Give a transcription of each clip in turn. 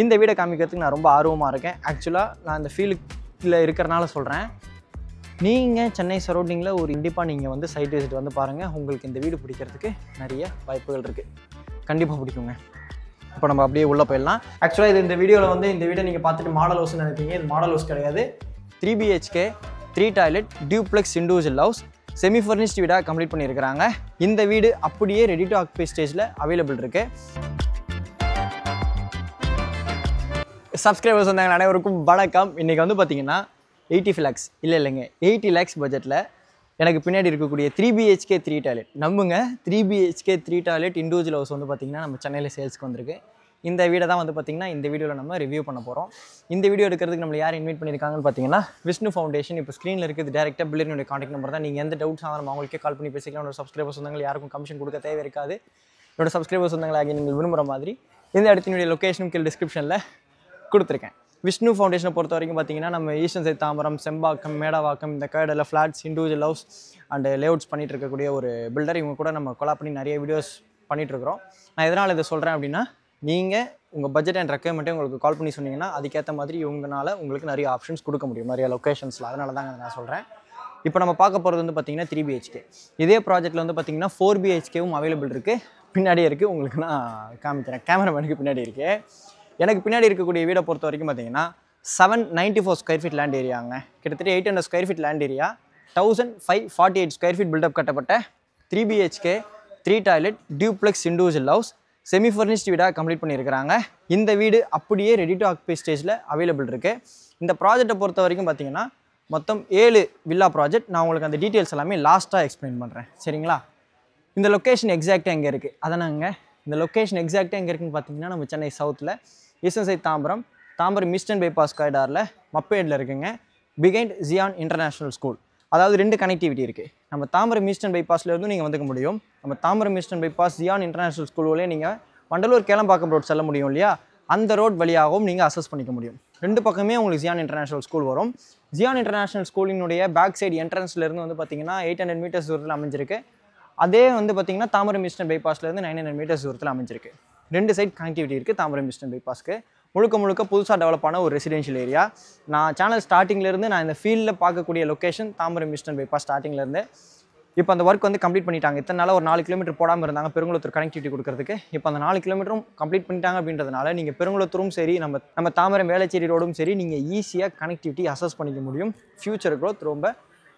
இந்த வீடை காமிக்கிறதுக்கு நான் ரொம்ப ஆர்வமாக இருக்கேன். ஆக்சுவலாக நான் இந்த ஃபீல்டில் இருக்கிறனால சொல்கிறேன். நீங்கள் சென்னை சரௌண்டிங்கில் ஒரு கண்டிப்பாக நீங்கள் வந்து சைட் விசிட் வந்து பாருங்கள். உங்களுக்கு இந்த வீடு பிடிக்கிறதுக்கு நிறைய வாய்ப்புகள் இருக்குது. கண்டிப்பாக பிடிக்குங்க. இப்போ நம்ம அப்படியே உள்ளே போயிடலாம். ஆக்சுவலாக இது இந்த வீடியோவில் வந்து இந்த வீடை நீங்கள் பார்த்துட்டு மாடல் ஹவுஸ்னு நினைப்பீங்க. இது மாடல் ஹவுஸ் கிடையாது. 3 BHK 3 toilet duplex individual house semi furnished வீடாக கம்ப்ளீட் பண்ணியிருக்கிறாங்க. இந்த வீடு அப்படியே ரெடி டு ஆக்குபை ஸ்டேஜில் அவைலபிள் இருக்குது. சப்ஸ்கிரைபர்ஸ் வந்தாங்க அனைவருக்கும் வணக்கம். இன்றைக்கி வந்து பார்த்தீங்கன்னா 85 lakhs இல்லைங்க 80 lakhs பட்ஜெட்டில் எனக்கு பின்னாடி இருக்கக்கூடிய 3 BHK 3 டாய்லெட் நம்புங்க 3 BHK 3 டாய்லெட் இண்டிவிஜுவல் ஹவுஸ் வந்து பார்த்திங்கன்னா நம்ம சென்னையில் சேல்ஸ்க்கு வந்திருக்கு. இந்த வீடை தான் வந்து பார்த்திங்கன்னா இந்த வீடியோவில் நம்ம ரிவ்யூ பண்ண போகிறோம். இந்த வீடியோ எடுக்கிறதுக்கு நம்மளை யார் இன்வைட் பண்ணியிருக்காங்கன்னு பார்த்தீங்கன்னா விஷ்ணு ஃபவுண்டேஷன். இப்போ ஸ்க்ரீனில் இருக்குது டேரெக்டாக பில்டரினுடைய கான்டாக்ட் நம்பர் தான். நீங்கள் எந்த டவுட்ஸ் ஆனாலும் அவங்களுக்கே கால் பண்ணி பேசிக்கலாம். என்னோட சப்ஸ்கிரைபர்ஸ் சொந்தங்கள் யாருக்கும் கமிஷன் கொடுக்க தேவை இருக்காது. என்னோட சப்ஸ்கிரைபர்ஸ் சொந்தங்களாகி நீங்கள் விரும்புகிற மாதிரி இந்த இடத்தினுடைய லொக்கேஷனும் கீழே டிஸ்கிரிப்ஷனில் கொடுத்துருக்கேன். விஷ்ணு ஃபவுண்டேஷனை பொறுத்த வரைக்கும் பார்த்தீங்கன்னா நம்ம ஈஸ்டர்ன் சைட் தாம்பரம், செம்பாக்கம், மேடவாக்கம் இந்த கைடில் flats, individual house and layouts பண்ணிகிட்டு இருக்கக்கூடிய ஒரு பில்டர். இவங்க கூட நம்ம கொலா பண்ணி நிறைய வீடியோஸ் பண்ணிகிட்ருக்குறோம். நான் எதனால் இதை சொல்கிறேன் அப்படின்னா, நீங்கள் உங்கள் பட்ஜெட் அண்ட் ரெக்குயர்மெண்ட்டே உங்களுக்கு கால் பண்ணி சொன்னீங்கன்னா அதுக்கேற்ற மாதிரி இவங்கனால உங்களுக்கு நிறைய ஆப்ஷன்ஸ் கொடுக்க முடியும், நிறைய லொக்கேஷன்ஸில். அதனால தாங்க நான் சொல்கிறேன். இப்போ நம்ம பார்க்க போகிறது வந்து பார்த்திங்கன்னா 3 BHK. இதே ப்ராஜெக்ட்டில் வந்து பார்த்திங்கன்னா 4 BHKவும் அவைலபிள் இருக்குது. பின்னாடியே இருக்குது. உங்களுக்கு நான் காமிக்கிறேன். கேமராமேனுக்கு பின்னாடி இருக்குது. எனக்கு பின்னாடி இருக்கக்கூடிய வீடை பொறுத்த வரைக்கும் பார்த்தீங்கன்னா 794 ஸ்கொயர் ஃபீட் லேண்ட் ஏரியாங்க. கிட்டத்தட்ட 800 square feet land area, 1548 square feet built up கட்டப்பட்ட 3 BHK 3 toilet duplex individual house semi furnished வீடாக கம்ப்ளீட் பண்ணியிருக்கிறாங்க. இந்த வீடு அப்படியே ரெடி டு ஆக்குபை ஸ்டேஜில் அவைலபிள் இருக்குது. இந்த ப்ராஜெக்டை பொறுத்த வரைக்கும் பார்த்தீங்கன்னா மொத்தம் 7 வில்லா ப்ராஜெக்ட். நான் உங்களுக்கு அந்த டீட்டெயில்ஸ் எல்லாமே லாஸ்ட்டாக எக்ஸ்பிளைன் பண்ணுறேன், சரிங்களா? இந்த லொக்கேஷன் எக்ஸாக்டாக எங்கே இருக்குது அதனாங்க. இந்த லொக்கேஷன் எக்ஸாக்டாக எங்கே இருக்குதுன்னு பார்த்தீங்கன்னா நம்ம சென்னை சவுத்தில் eastern side Tambaram eastern bypass காரிடாரில் மப்பேடில் இருக்குங்க. Behind Zion international school. அதாவது 2 கனெக்டிவிட்டி இருக்குது. நம்ம தாம்பரம் ஈஸ்டர்ன் பைபாஸ்லேருந்து நீங்கள் வந்துக்க முடியும். நம்ம Tambaram eastern bypass Zion international school வழியே நீங்கள் வண்டலூர் கேளம்பாக்கம் ரோட் செல்ல முடியும் இல்லையா? அந்த ரோட் வழியாகவும் நீங்கள் அசஸ் பண்ணிக்க முடியும். 2 பக்கமே உங்களுக்கு ஜியான் இன்டர்நேஷ்னல் ஸ்கூல் வரும். ஜியான் இன்டர்நேஷ்னல் ஸ்கூலினுடைய பேக் சைடு என்ட்ரன்ஸ்லேருந்து வந்து பார்த்திங்கன்னா 800 மீட்டர்ஸ் தூரத்தில் அமைஞ்சிருக்கு. அதே வந்து பார்த்திங்கன்னா தாம்பரம் ஈஸ்டர்ன் பைபாஸ்லேருந்து 900 மீட்டர்ஸ் தூரத்தில் அமைஞ்சிருக்கு. 2 சைட் கனெக்டிவிட்டி இருக்குது தாம்பரம் ஈஸ்டர்ன் பைபாஸ்க்கு. முழுக்க புதுசாக டெவலப் ஆன ஒரு ரெசிடென்ஷியல் ஏரியா. நான் சேனல் ஸ்டார்டிங்லேருந்து நான் இந்த ஃபீல்டில் பார்க்கக்கூடிய லொக்கேஷன் தாம்பரம் ஈஸ்டர்ன் பைபாஸ் ஸ்டார்டிங்லேருந்து. இப்போ அந்த ஒர்க் வந்து கம்ப்ளீட் பண்ணிட்டாங்க. இத்தனை நாள் ஒரு 4 கிலோமீட்டர் போடாமல் இருந்தாங்க பெருங்குளத்தூர் கனெக்டிவிட்டி கொடுக்கறதுக்கு. இப்போ அந்த 4 கிலோமீட்டரும் கம்ப்ளீட் பண்ணிட்டாங்க அப்படின்றதுனால நீங்கள் பெருங்குளத்தூரும் சரி, நம்ம தாம்பரம் வேளச்சேரி ரோடும் சரி, நீங்கள் ஈஸியாக கனெக்டிவிட்டி அசஸ் பண்ணிக்க முடியும். ஃபியூச்சர் க்ரோத் ரொம்ப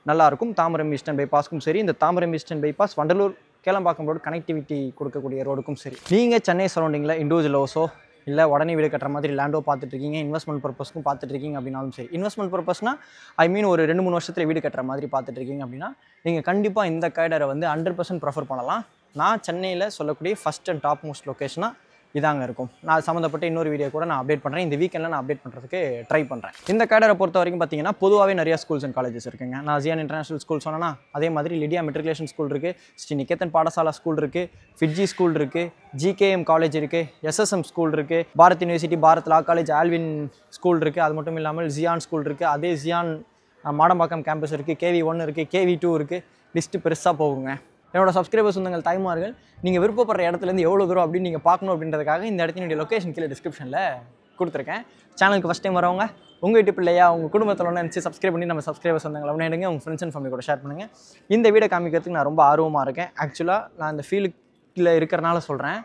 நல்லாயிருக்கும். தாம்பரம் ஈஸ்டர்ன் பைபாஸ்க்கும் சரி, இந்த Tambaram eastern bypass Vandalur Kelambakkam road connectivity கொடுக்கக்கூடிய ரோடுக்கும் சரி. நீங்கள் சென்னை சரௌண்டிங்கில் இண்டிவிஜுவல் ஹவுஸோ இல்லை உடனே வீடு கட்டுற மாதிரி லேண்டோ பார்த்துட்ருக்கீங்க, இன்வெஸ்ட்மெண்ட் பர்பஸ்க்கும் பார்த்துட்ருக்கீங்க அப்படின்னாலும் சரி. இன்வெஸ்ட்மெண்ட் பர்பஸ்னால் ஒரு 2-3 வருஷத்தில் வீடு கட்டுற மாதிரி பார்த்துட்ருக்கீங்க அப்படின்னா நீங்கள் கண்டிப்பாக இந்த கைடரை வந்து 100% ப்ரிஃபர் பண்ணலாம். நான் சென்னையில் சொல்லக்கூடிய ஃபஸ்ட் அண்ட் டாப் மோஸ்ட் லொக்கேஷனாக இதாங்க இருக்கும். நான் சம்மந்தப்பட்ட இன்னொரு வீடியோ கூட நான் அப்டேட் பண்ணுறேன். இந்த வீக்கெண்டில் நான் அப்டேட் பண்ணுறதுக்கு ட்ரை பண்ணுறேன். இந்த கைடரை பொறுத்த வரைக்கும் பார்த்தீங்கன்னா பொதுவாகவே நிறைய ஸ்கூல்ஸ் அண்ட் காலேஜஸ் இருக்குங்க. நான் ஜியான் இன்டர்நேஷனல் ஸ்கூல் சொன்னேன்னா அதே மாதிரி லிடியா மெட்ரிகுலேஷன் ஸ்கூல் இருக்குது, ஸ்ரீ நிகேதன் பாடசாலா ஸ்கூல் இருக்குது, ஃபிட்ஜி ஸ்கூல் இருக்குது, GKM காலேஜ் இருக்குது, SSM ஸ்கூல் இருக்குது, பாரத் யூனிவர்சிட்டி, பாரத் லா காலேஜ், ஆல்வின் ஸ்கூல் இருக்குது. அது மட்டும் இல்லாமல் ஜியான் ஸ்கூல் இருக்குது. அதே ஜியான் மாடம்பாக்கம் கேம்பஸ் இருக்குது, KV1 இருக்குது, KV2 இருக்குது. லிஸ்ட்டு பெருசாக போகுங்க. என்னோட சப்ஸ்கிரைபர்ஸ் சொந்தங்கள் தாய்மார்கள், நீங்கள் விருப்பப்படுற இடத்துலேருந்து எவ்வளோ தூரம் அப்படின்னு நீங்கள் பார்க்கணும் அப்படின்றதுக்காக இந்த இடத்தினுடைய லொக்கேஷன் கீழே டிஸ்கிரிப்ஷனில் கொடுத்துருக்கேன். சேனலுக்கு ஃபஸ்ட் டைம் வரவங்க உங்கள் வீட்டு பிள்ளையா உங்கள் குடும்பத்தில் ஒன்று நினச்சி சப்ஸ்கிரைப் பண்ணி நம்ம சப்ஸ்கிரைபர்ஸ் சொந்தங்களை ஒன்று எடுங்க, உங்கள் ஃப்ரெண்ட்ஸ் அண்ட் ஃபேமிலி கூட ஷேர் பண்ணுங்கள். இந்த வீடை காமிக்கிறதுக்கு நான் ரொம்ப ஆர்வமாக இருக்கேன். ஆக்சுவலாக நான் இந்த ஃபீல்டில் இருக்கிறனால சொல்கிறேன்.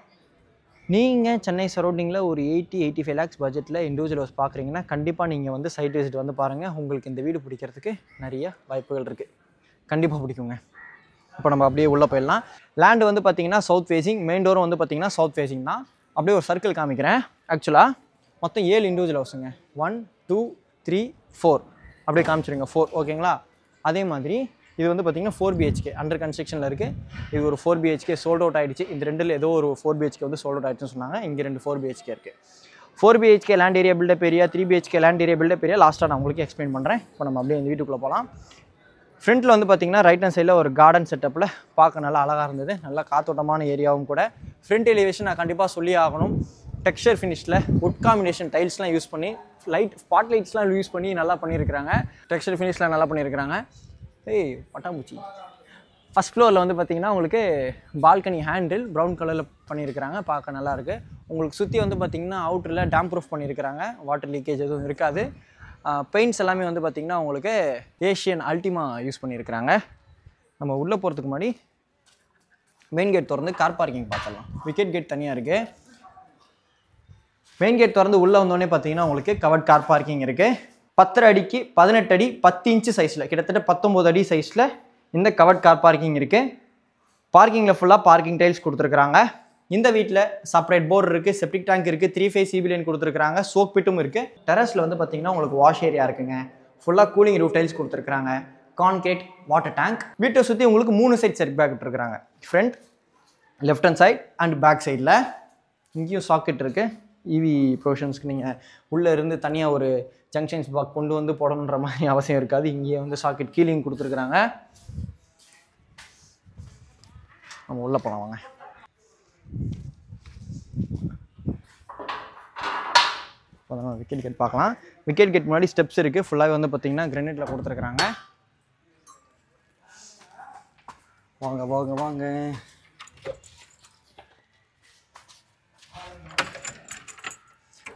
நீங்கள் சென்னை சரௌண்டிங்கில் ஒரு 80-85 lakhs பட்ஜெட்டில் இண்டிவிஜுவல் ஹவுஸ் பார்க்குறீங்கன்னா கண்டிப்பாக நீங்கள் வந்து சைட் விசிட் வந்து பாருங்கள். உங்களுக்கு இந்த வீடு பிடிக்கிறதுக்கு நிறைய வாய்ப்புகள் இருக்குது. கண்டிப்பாக பிடிக்குங்க. இப்போ நம்ம அப்படியே உள்ளே போயிடலாம். லேண்டு வந்து பார்த்திங்கன்னா சவுத் ஃபேஸிங், மெயின் டோரும் வந்து பார்த்திங்கன்னா சவுத் ஃபேஸிங் தான். அப்படியே ஒரு சர்க்கிள் காமிக்கிறேன். ஆக்சுவலாக மொத்தம் 7 இண்டிவிஜுவல் ஹவுஸுங்க. 1 2 3 4 அப்படியே காமிச்சிருங்க. 4 ஓகேங்களா? அதே மாதிரி இது வந்து பார்த்திங்கன்னா 4 BHK அண்டர் கன்ஸ்ட்ரக்ஷனில் இருக்குது. இது ஒரு 4 BHK சோல்ட் அவுட் ஆகிடுச்சு. இந்த ரெண்டில் ஏதோ ஒரு 4 BHK வந்து சோல்ட் அவுட் ஆகிடுச்சுன்னு சொன்னாங்க. இங்கே 2 4 BHK இருக்குது. 4 BHK land area build up area, 3 BHK land area build up area லாஸ்ட்டாக நான் உங்களுக்கு எக்ஸ்பிளைன் பண்ணுறேன். இப்போ நம்ம அப்படியே இந்த வீட்டுக்குள்ளே போகலாம். ஃப்ரண்ட்டில் வந்து பார்த்திங்கன்னா ரைட் ஹேண்ட் சைடில் ஒரு கார்டன் செட்டப்பில் பார்க்க நல்லா அழகாக இருந்தது. நல்லா காத்தோட்டமான ஏரியாவும் கூட. ஃப்ரண்ட் எலிவேஷன் நான் கண்டிப்பாக சொல்லி ஆகணும். டெக்ஸ்சர் ஃபினிஷில் வுட் காம்பினேஷன் டைல்ஸ்லாம் யூஸ் பண்ணி ஸ்பாட் லைட்ஸ்லாம் யூஸ் பண்ணி நல்லா பண்ணியிருக்கிறாங்க. டெக்ஸ்சர் ஃபினிஷில் நல்லா பண்ணியிருக்கிறாங்க. ஏய் பட்டாம்பூச்சி ஃபஸ்ட் ஃப்ளோரில் வந்து பார்த்திங்கன்னா உங்களுக்கு பால்கனி ஹேண்டில் ப்ரௌன் கலரில் பண்ணியிருக்கிறாங்க, பார்க்க நல்லாயிருக்கு. உங்களுக்கு சுற்றி வந்து பார்த்திங்கன்னா அவுட்டரில் டேம் ப்ரூஃப் பண்ணியிருக்கிறாங்க, வாட்டர் லீக்கேஜ் எதுவும் இருக்காது. பெயிண்ட்ஸ் எல்லாமே வந்து பார்த்திங்கன்னா உங்களுக்கு ஏஷியன் அல்டிமா யூஸ் பண்ணியிருக்கிறாங்க. நம்ம உள்ளே போகிறதுக்கு முன்னாடி மெயின் கேட் திறந்து கார் பார்க்கிங் பார்த்துடலாம். விக்கெட் கேட் தனியாக இருக்குது. மெயின் கேட் திறந்து உள்ளே வந்தோடனே பார்த்தீங்கன்னா உங்களுக்கு கவர்ட் கார் பார்க்கிங் இருக்குது. 10 அடிக்கு 18 அடி 10 இன்ச்சு சைஸில், கிட்டத்தட்ட 19 அடி சைஸில் இந்த கவர்ட் கார் பார்க்கிங் இருக்குது. பார்க்கிங்கில் ஃபுல்லாக பார்க்கிங் டைல்ஸ் கொடுத்துருக்குறாங்க. இந்த வீட்டில் செப்பரேட் போர் இருக்குது, செப்டிக் டேங்க் இருக்குது, 3 ஃபேஸ் CB லைன் கொடுத்துருக்குறாங்க, சோக் பிட்டும் இருக்குது. டெரஸில் வந்து பார்த்தீங்கன்னா உங்களுக்கு வாஷ் ஏரியா இருக்குங்க. ஃபுல்லாக கூலிங் ரூஃப் டைல்ஸ் கொடுத்துருக்குறாங்க, கான்கிரீட் வாட்டர் டேங்க். வீட்டை சுற்றி உங்களுக்கு 3 சைட் செட் பேக் விட்டுருக்குறாங்க. Front, left hand side and back சைடில். இங்கேயும் சாக்கெட் இருக்குது. இவி ப்ரொவிஷன்ஸ்க்கு நீங்கள் உள்ளே இருந்து தனியாக ஒரு ஜங்ஷன்ஸ் பாக் கொண்டு வந்து போடணுன்ற மாதிரி அவசியம் இருக்காது. இங்கேயே வந்து சாக்கெட் கீழிங் கொடுத்துருக்குறாங்க. நம்ம உள்ளே போகலாம் வாங்க. இப்போ நம்ம விக்கெட் கேட் பார்க்கலாம். விக்கெட் கேட் முன்னாடி ஸ்டெப்ஸ் இருக்குது. ஃபுல்லாகவே வந்து பார்த்திங்கன்னா கிரானைட்டில் கொடுத்துருக்குறாங்க. வாங்க வாங்க வாங்க.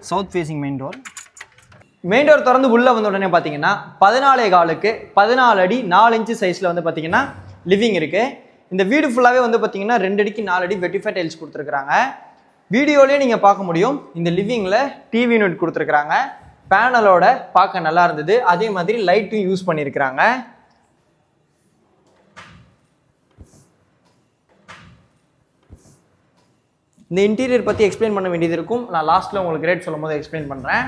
South facing main door. Main door திறந்து உள்ளே வந்த உடனே பார்த்தீங்கன்னா 14 14 அடி 4 இன்ச்சு சைஸில் வந்து பார்த்தீங்கன்னா லிவிங் இருக்குது. இந்த வீடு ஃபுல்லாகவே வந்து பார்த்தீங்கன்னா 2 அடிக்கு 4 அடி வெட்டிஃபை டைல்ஸ் கொடுத்துருக்குறாங்க. வீடியோலேயே நீங்கள் பார்க்க முடியும். இந்த லிவிங்கில் டிவி யூனிட் கொடுத்துருக்குறாங்க. பேனலோட பார்க்க நல்லா இருந்தது. அதே மாதிரி லைட்டும் யூஸ் பண்ணியிருக்கிறாங்க. இந்த இன்டீரியர் பற்றி எக்ஸ்பிளைன் பண்ண வேண்டியது இருக்கும். நான் லாஸ்ட்டில் உங்களுக்கு ரேட் சொல்லும் போது எக்ஸ்பிளைன் பண்ணுறேன்.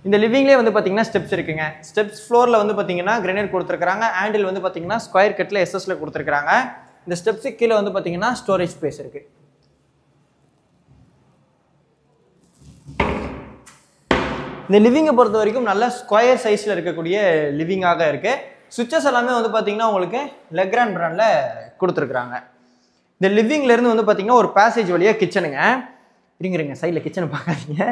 இந்த லிவிங்லேயே வந்து பார்த்தீங்கன்னா ஸ்டெப்ஸ் இருக்குங்க. ஸ்டெப்ஸ் ஃப்ளோரில் வந்து பார்த்தீங்கன்னா கிரானைட் கொடுத்துருக்காங்க. ஹேண்டில் வந்து பார்த்தீங்கன்னா ஸ்கொயர் கட்டில் எஸ்எஸ்ல கொடுத்துருக்காங்க. இந்த ஸ்டெப்ஸுக்கு கீழே வந்து பார்த்தீங்கன்னா ஸ்டோரேஜ் ஸ்பேஸ் இருக்குது. இந்த லிவிங்கை பொறுத்த வரைக்கும் நல்ல ஸ்கொயர் சைஸில் இருக்கக்கூடிய லிவிங்காக இருக்குது. சுவிட்சஸ் எல்லாமே வந்து பார்த்தீங்கன்னா உங்களுக்கு லெக்ராண்ட் பிராண்டில் கொடுத்துருக்குறாங்க. இந்த லிவிங்லேருந்து வந்து பார்த்தீங்கன்னா ஒரு பேசேஜ் வழியாக கிச்சனுங்க. இருங்க சைடில் கிச்சனை பார்க்காதீங்க.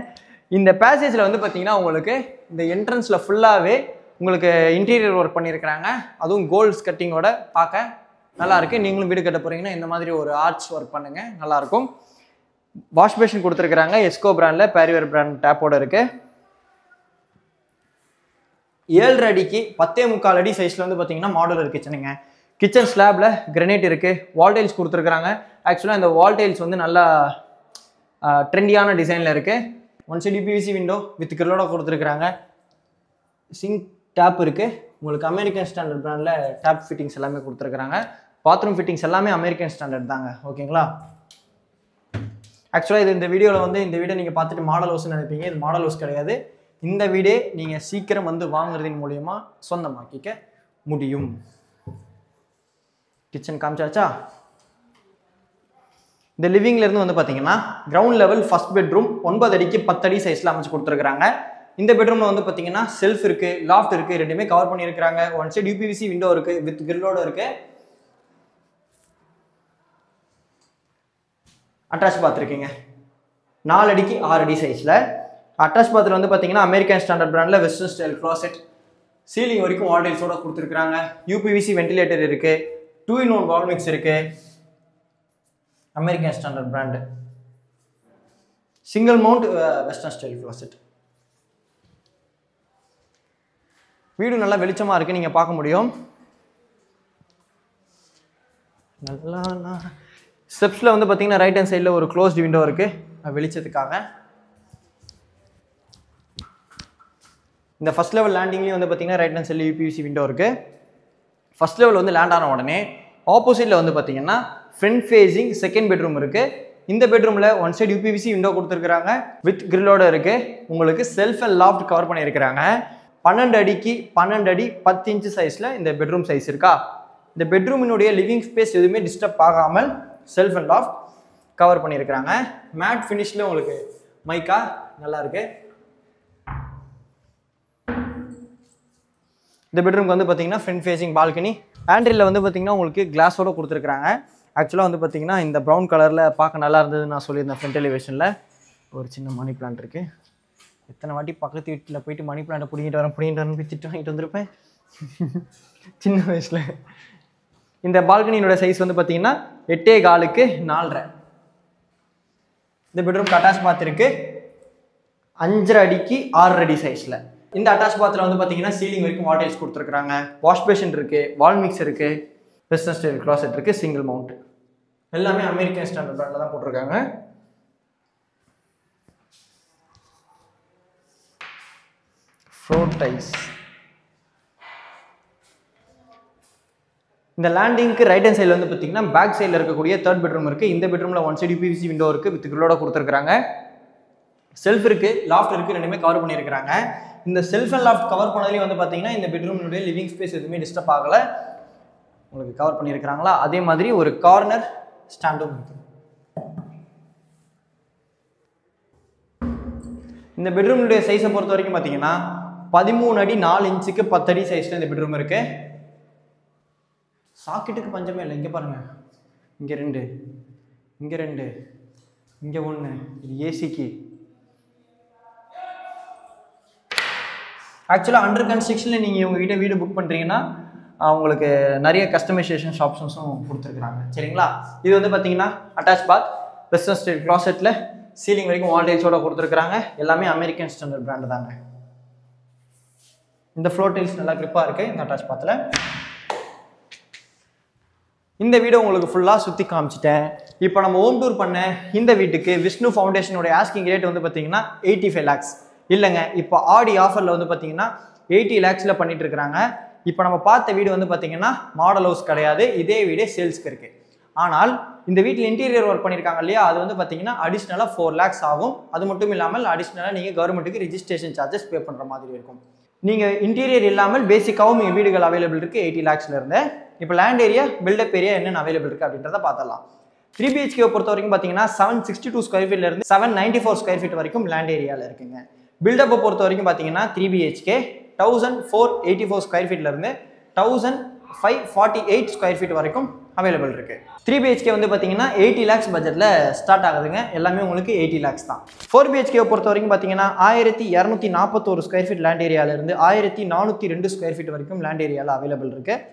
இந்த பேசேஜில் வந்து பார்த்தீங்கன்னா உங்களுக்கு இந்த என்ட்ரன்ஸில் ஃபுல்லாகவே உங்களுக்கு இன்டீரியர் ஒர்க் பண்ணியிருக்கிறாங்க. அதுவும் கோல்ட்ஸ் கட்டிங்கோட பார்க்க நல்லாயிருக்கு. நீங்களும் வீடு கட்ட போகிறீங்கன்னா இந்த மாதிரி ஒரு ஆர்ச் ஒர்க் பண்ணுங்கள், நல்லாயிருக்கும். வாஷ் பேஷன் கொடுத்துருக்குறாங்க. எஸ்கோ பிராண்டில் பேரிவேர் பிராண்ட் டேப்போட இருக்குது. 7.5 அடிக்கு 10.25 அடி சைஸில் வந்து பார்த்தீங்கன்னா மாடுலர் கிச்சனுங்க. கிச்சன் ஸ்லாப்ல கிரானைட் இருக்குது. வால் டைல்ஸ் கொடுத்துருக்குறாங்க. ஆக்சுவலாக இந்த வால் டைல்ஸ் வந்து நல்லா ட்ரெண்டியான டிசைனில் இருக்குது. 1 சைடு PVC விண்டோ வித் கிரில்லோட கொடுத்துருக்குறாங்க. சிங்க் டேப் இருக்குது. உங்களுக்கு அமெரிக்கன் ஸ்டாண்டர்ட் பிராண்டில் டேப் ஃபிட்டிங்ஸ் எல்லாமே கொடுத்துருக்குறாங்க. பாத்ரூம் ஃபிட்டிங்ஸ் எல்லாமே அமெரிக்கன் ஸ்டாண்டர்ட் தாங்க. ஓகேங்களா? ஆக்சுவலாக இது இந்த வீடியோவில் வந்து இந்த வீடியோ நீங்கள் பார்த்துட்டு மாடல் ஹவுஸ்ன்னு நினைப்பீங்க. இது மாடல் ஹவுஸ் கிடையாது. இந்த வீடே நீங்கள் சீக்கிரம் வந்து வாங்குறதின் மூலயமா சொந்தமாக்கிக்க முடியும். கிச்சன் காமிச்சாச்சா? இந்த லிவிங்லேருந்து வந்து பார்த்தீங்கன்னா கிரவுண்ட் லெவல் ஃபர்ஸ்ட் பெட்ரூம் 9 அடிக்கு 10 அடி சைஸில் அமைச்சு கொடுத்துருக்குறாங்க. இந்த பெட்ரூமில் வந்து பார்த்தீங்கன்னா செல்ஃப் இருக்குது, லாஃப்ட் இருக்குது, ரெண்டுமே கவர் பண்ணியிருக்கிறாங்க. 1 சைடு UPVC விண்டோ இருக்குது வித் கிரில்லோட இருக்குது. அட்டாச் பார்த்துருக்கீங்க 4 அடிக்கு 6 அடி சைஸில். அட்டாச் பாத்தில் வந்து பார்த்தீங்கன்னா அமெரிக்கன் ஸ்டாண்டர்ட் பிராண்டில் வெஸ்டர்ன் ஸ்டைல் க்ளாசெட், சீலிங் வரைக்கும் வால் டைல்ஸோட கொடுத்துருக்குறாங்க. UPVC வென்டிலேட்டர் இருக்குது, 2-in-1 வால் மிக்ஸ் இருக்குது. American standard brand, single mount western style closet. வீடு நல்லா வெளிச்சமாக இருக்குது, நீங்கள் பார்க்க முடியும். நல்லா ஸ்டெப்ஸில் வந்து பார்த்தீங்கன்னா ரைட் ஹேண்ட் சைடில் ஒரு க்ளோஸ்டு விண்டோ இருக்குது வெளிச்சத்துக்காக. இந்த ஃபர்ஸ்ட் லெவல் லேண்டிங்லேயும் வந்து பார்த்தீங்கன்னா ரைட் ஹேண்ட் சைடில் UPVC விண்டோ இருக்குது. ஃபர்ஸ்ட் லெவல் வந்து லேண்ட் ஆன உடனே ஆப்போசிட்டில் வந்து பார்த்தீங்கன்னா ஃப்ரண்ட் ஃபேஸிங் செகண்ட் பெட்ரூம் இருக்குது. இந்த பெட்ரூமில் 1 சைடு UPVC விண்டோ கொடுத்துருக்குறாங்க வித் கிரில்லோட இருக்குது. உங்களுக்கு செல்ஃப் அண்ட் லாஃப்ட் கவர் பண்ணியிருக்கிறாங்க. 12 அடிக்கு 12 அடி 10 இன்ச்சு சைஸில் இந்த பெட்ரூம் சைஸ் இருக்கா. இந்த பெட்ரூமினுடைய லிவிங் ஸ்பேஸ் எதுவுமே டிஸ்டர்ப் ஆகாமல் செல்ஃப் அண்ட் லாஃப்ட் கவர் பண்ணியிருக்கிறாங்க. மேட் ஃபினிஷில் உங்களுக்கு மைக்கா நல்லா இருக்கு. இந்த பெட்ரூம்க்கு வந்து பார்த்தீங்கன்னா ஃப்ரண்ட் ஃபேஸிங் பால்கனி. ஆண்ட்ரியில் வந்து பார்த்தீங்கன்னா உங்களுக்கு கிளாஸோட கொடுத்துருக்குறாங்க. ஆக்சுவலாக வந்து பார்த்தீங்கன்னா இந்த ப்ரௌன் கலரில் பார்க்க நல்லா இருந்ததுன்னு நான் சொல்லியிருந்தேன். ஃப்ரண்ட் எலிவேஷனில் ஒரு சின்ன மணி பிளான்ட் இருக்குது. எத்தனை வாட்டி பக்கத்து வீட்டில் போயிட்டு மணி பிளான்ட்டை பிடிங்கிட்டு வரேன் திட்டு வாங்கிட்டு வந்திருப்பேன் சின்ன வயசில். இந்த பால்கனியோட சைஸ் வந்து பார்த்தீங்கன்னா 8.4க்கு 4.5. இந்த பெட்ரூம் அட்டாச் பாத் இருக்கு 5.5 அடிக்கு 6 அடி சைஸ்ல. இந்த அட்டாச் பாத்ல வந்து பார்த்தீங்கன்னா சீலிங் வரைக்கும் வால் டைல்ஸ் கொடுத்துருக்காங்க. வாஷ் பேஷன் இருக்கு, வால் மிக்ஸ் இருக்கு, வெஸ்டர்ன் ஸ்டைல் கிளாசெட் இருக்கு, சிங்கிள் மவுண்ட். எல்லாமே அமெரிக்கன் ஸ்டாண்டர்ட் பிராண்ட்ல தான் போட்டிருக்காங்க. Floor tiles. இந்த லேண்டிங்க்கு ரைட் ஹேண்ட் சைடில் வந்து பார்த்தீங்கன்னா பேக் சைடில் இருக்கக்கூடிய தேர்ட் பெட்ரூம் இருக்குது. இந்த பெட்ரூமில் 1 சைடு பிவிசி விண்டோ இருக்குது, வித் கிரில்லோட கொடுத்துருக்காங்க. செல்ஃப் இருக்குது, லாஃப்ட் இருக்குது, ரெண்டுமே கவர் பண்ணியிருக்கிறாங்க. இந்த செல்ஃப் அண்ட் லாஃப்ட் கவர் பண்ணதுலேயும் வந்து பார்த்தீங்கன்னா இந்த பெட்ரூமினுடைய லிவிங் ஸ்பேஸ் எதுவுமே டிஸ்டர்ப் ஆகலை, உங்களுக்கு கவர் பண்ணியிருக்கிறாங்களா. அதே மாதிரி ஒரு கார்னர் ஸ்டாண்டும் இருக்குது. இந்த பெட்ரூமினுடைய சைஸை பொறுத்த வரைக்கும் பார்த்தீங்கன்னா 13 அடி 4 இன்ச்சுக்கு 10 அடி சைஸில் இந்த பெட்ரூம் இருக்குது. சாக்கெட்டுக்கு பஞ்சமே இல்லை. இங்கே பாருங்கள், இங்கே 2, இங்கே 2, இங்கே 1, இது ஏசிக்கு. ஆக்சுவலாக அண்டர் கன்ஸ்ட்ரக்ஷனில் நீங்கள் உங்ககிட்ட வீடு புக் பண்ணுறீங்கன்னா உங்களுக்கு நிறைய கஸ்டமைசேஷன் ஆப்ஷன்ஸும் கொடுத்துருக்குறாங்க. சரிங்களா. இது வந்து பார்த்தீங்கன்னா அட்டாச் பாத், வெஸ்டர்ன் ஸ்டைல் கிளாசெட்டில் சீலிங் வரைக்கும் வால் டைல்ஸோட கொடுத்துருக்குறாங்க. எல்லாமே அமெரிக்கன் ஸ்டாண்டர்ட் பிராண்டு தாங்க. இந்த ஃப்ளோர் டைல்ஸ் நல்லா கிரிப்பாக இருக்குது இந்த அட்டாச் பாத்தில். இந்த வீடியோ உங்களுக்கு ஃபுல்லாக சுற்றி காமிச்சிட்டேன். இப்போ நம்ம ஹோம் டூர் பண்ண இந்த வீட்டுக்கு விஷ்ணு ஃபவுண்டேஷனோட ஆஸ்கிங் ரேட் வந்து பார்த்தீங்கன்னா 85 lakhs. இல்லைங்க, இப்போ ஆடி ஆஃபரில் வந்து பார்த்தீங்கன்னா 80 lakhsல பண்ணிட்டு இருக்கிறாங்க. இப்போ நம்ம பார்த்த வீடு வந்து பார்த்தீங்கன்னா மாடல் ஹவுஸ் கிடையாது, இதே வீடே சேல்ஸ்க்கு இருக்குது. ஆனால் இந்த வீட்டில் இன்டீரியர் ஒர்க் பண்ணியிருக்காங்க இல்லையா, அது வந்து பார்த்தீங்கன்னா அடிஷ்னலாக 4 lakhs ஆகும். அது மட்டும் இல்லாமல் அடிஷ்னலாக நீங்கள் கவர்மெண்ட்டுக்கு ரிஜிஸ்ட்ரேஷன் சார்ஜஸ் பே பண்ணுற மாதிரி இருக்கும். நீங்கள் இன்டீரியர் இல்லாமல் பேசிக்காகவும் நீங்கள் வீடுகள் அவைலபிள் இருக்குது 80 lakhsல இருந்து. இப்போ லேண்ட் ஏரியா, பில்டப் ஏரியா என்னென்ன அவைலபிள் இருக்குது அப்படின்றத பார்த்துடலாம். 3 BHK பொறுத்த வரைக்கும் பார்த்தீங்கன்னா 762 ஸ்கொயர் ஃபீட்லேருந்து 794 ஸ்கொயர் ஃபீட் வரைக்கும் லேண்ட் ஏரியாவில் இருக்குங்க. பில்டப்பை பொறுத்த வரைக்கும் பார்த்தீங்கன்னா 3 BHK 1484 ஸ்கொயர் ஃபீட்லேருந்து 1548 ஸ்கொயர் ஃபீட் வரைக்கும் அவைலபிள் இருக்குது. 3 BHK வந்து பார்த்தீங்கன்னா 80 lakhs பட்ஜெட்டில் ஸ்டார்ட் ஆகுதுங்க. எல்லாமே உங்களுக்கு 80 lakhs தான். 4 BHK பொறுத்த வரைக்கும் பார்த்தீங்கன்னா 1241 ஸ்கொயர் ஃபீட் லேண்ட் ஏரியாவிலேருந்து 1402 ஸ்கொயர் ஃபீட் வரைக்கும் லேண்ட் ஏரியாவில் அவைலபிள் இருக்குது.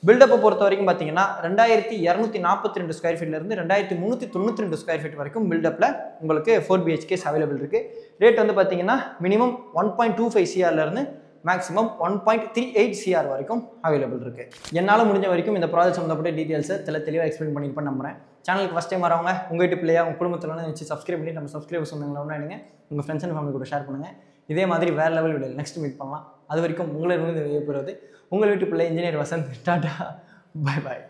பில்டப்பை பொறுத்த வரைக்கும் பார்த்தீங்கன்னா 2242 ஸ்கொயர் ஃபீட்லேருந்து 2392 ஸ்கொயர் ஃபீட் வரைக்கும் பில்டப்பில் உங்களுக்கு 4 BHKs அவைலபிள் இருக்குது. ரேட் வந்து பார்த்தீங்கன்னா மினிமம் 1.25 CRலேருந்து மேக்ஸிமம் 1.38 CR வரைக்கும் அவைலபிள் இருக்குது. என்னால் முடிஞ்ச வரைக்கும் இந்த ப்ராஜெக்ட் சம்மந்தப்பட்ட டீட்டெயில்ஸை தெளிவாக எக்ஸ்பிளைன் பண்ணியிருப்பேன் நம்புறேன். சேனலுக்கு ஃபஸ்ட் டைம் வரவங்க உங்கள் வீட்டு பிள்ளையா உங்கள் குடும்பத்தில் வச்சு சப்ஸ்கிரைப் பண்ணி நம்ம சப்ஸ்கிரைபர் சொந்தங்களா எடுங்க, உங்கள் ஃப்ரெண்ட்ஸ் அண்ட் ஃபேமிலி கூட ஷேர் பண்ணுங்கள். இதே மாதிரி வேறு லெவல் வீடியோ நெக்ஸ்ட் மீட் பண்ணலாம். அது வரைக்கும் உங்களை இருந்து விடைபெறுவது உங்கள் வீட்டு பிள்ளை engineer Vasanth. Tata, bye bye.